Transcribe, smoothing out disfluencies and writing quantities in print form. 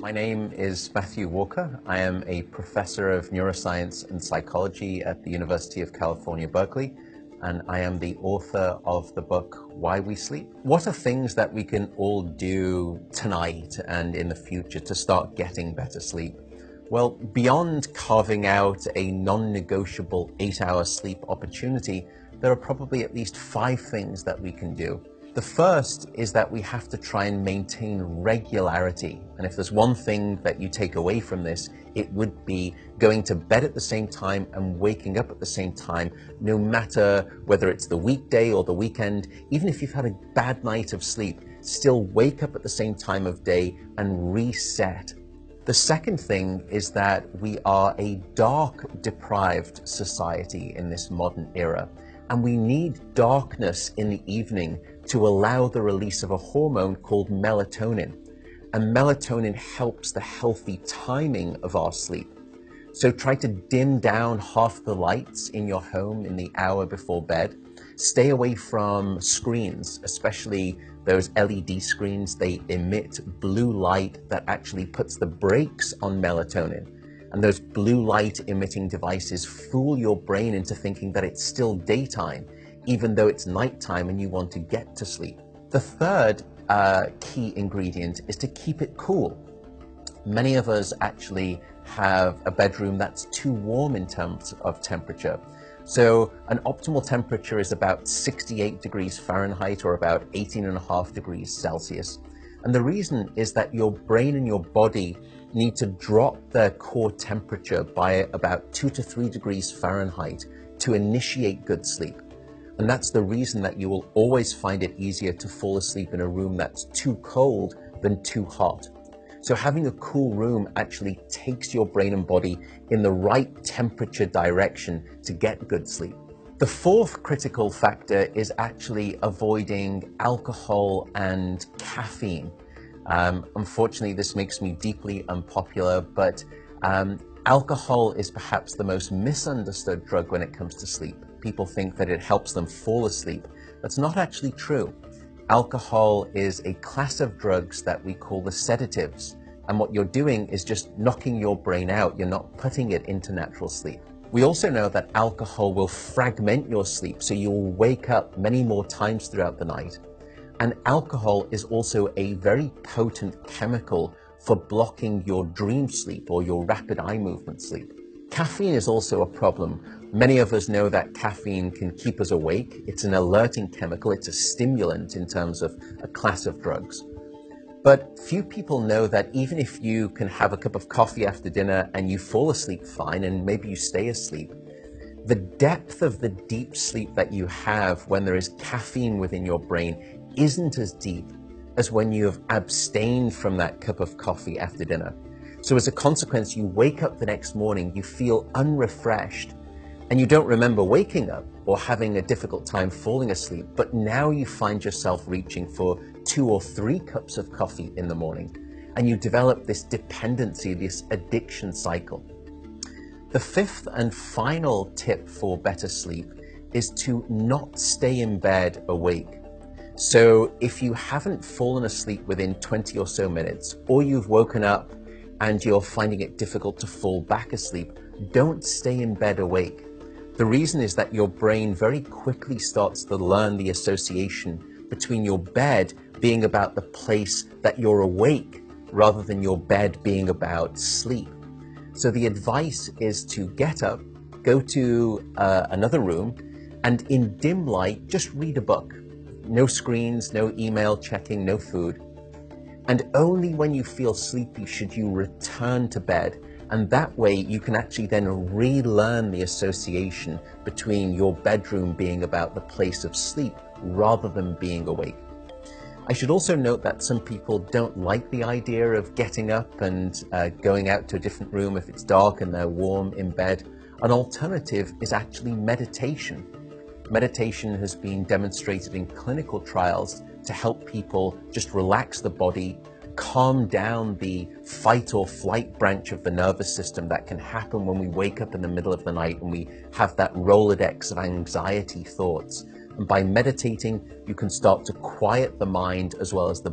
My name is Matthew Walker. I am a professor of neuroscience and psychology at the University of California, Berkeley, and I am the author of the book, Why We Sleep. What are things that we can all do tonight and in the future to start getting better sleep? Well, beyond carving out a non-negotiable 8-hour sleep opportunity, there are probably at least 5 things that we can do. The first is that we have to try and maintain regularity. And if there's one thing that you take away from this, it would be going to bed at the same time and waking up at the same time, no matter whether it's the weekday or the weekend. Even if you've had a bad night of sleep, still wake up at the same time of day and reset. The second thing is that we are a dark-deprived society in this modern era, and we need darkness in the evening to allow the release of a hormone called melatonin. And melatonin helps the healthy timing of our sleep. So try to dim down half the lights in your home in the hour before bed. Stay away from screens, especially those LED screens. They emit blue light that actually puts the brakes on melatonin. And those blue light emitting devices fool your brain into thinking that it's still daytime, even though it's nighttime and you want to get to sleep. The third key ingredient is to keep it cool. Many of us actually have a bedroom that's too warm in terms of temperature. So an optimal temperature is about 68 degrees Fahrenheit or about 18.5 degrees Celsius. And the reason is that your brain and your body need to drop their core temperature by about 2 to 3 degrees Fahrenheit to initiate good sleep. And that's the reason that you will always find it easier to fall asleep in a room that's too cold than too hot. So having a cool room actually takes your brain and body in the right temperature direction to get good sleep. The fourth critical factor is actually avoiding alcohol and caffeine. Unfortunately, this makes me deeply unpopular, but alcohol is perhaps the most misunderstood drug when it comes to sleep. People think that it helps them fall asleep. That's not actually true. Alcohol is a class of drugs that we call the sedatives. And what you're doing is just knocking your brain out. You're not putting it into natural sleep. We also know that alcohol will fragment your sleep, so you'll wake up many more times throughout the night. And alcohol is also a very potent chemical for blocking your dream sleep or your rapid eye movement sleep. Caffeine is also a problem. Many of us know that caffeine can keep us awake. It's an alerting chemical. It's a stimulant in terms of a class of drugs. But few people know that even if you can have a cup of coffee after dinner and you fall asleep fine and maybe you stay asleep, the depth of the deep sleep that you have when there is caffeine within your brain isn't as deep as when you have abstained from that cup of coffee after dinner. So as a consequence, you wake up the next morning, you feel unrefreshed, and you don't remember waking up or having a difficult time falling asleep, but now you find yourself reaching for 2 or 3 cups of coffee in the morning, and you develop this dependency, this addiction cycle. The fifth and final tip for better sleep is to not stay in bed awake. So if you haven't fallen asleep within 20 or so minutes, or you've woken up and you're finding it difficult to fall back asleep, don't stay in bed awake. The reason is that your brain very quickly starts to learn the association between your bed being about the place that you're awake rather than your bed being about sleep. So the advice is to get up, go to another room, and in dim light, just read a book. No screens, no email checking, no food. And only when you feel sleepy should you return to bed. And that way you can actually then relearn the association between your bedroom being about the place of sleep rather than being awake. I should also note that some people don't like the idea of getting up and going out to a different room if it's dark and they're warm in bed. An alternative is actually meditation. Meditation has been demonstrated in clinical trials to help people just relax the body, calm down the fight or flight branch of the nervous system that can happen when we wake up in the middle of the night and we have that Rolodex of anxiety thoughts. And by meditating, you can start to quiet the mind as well as the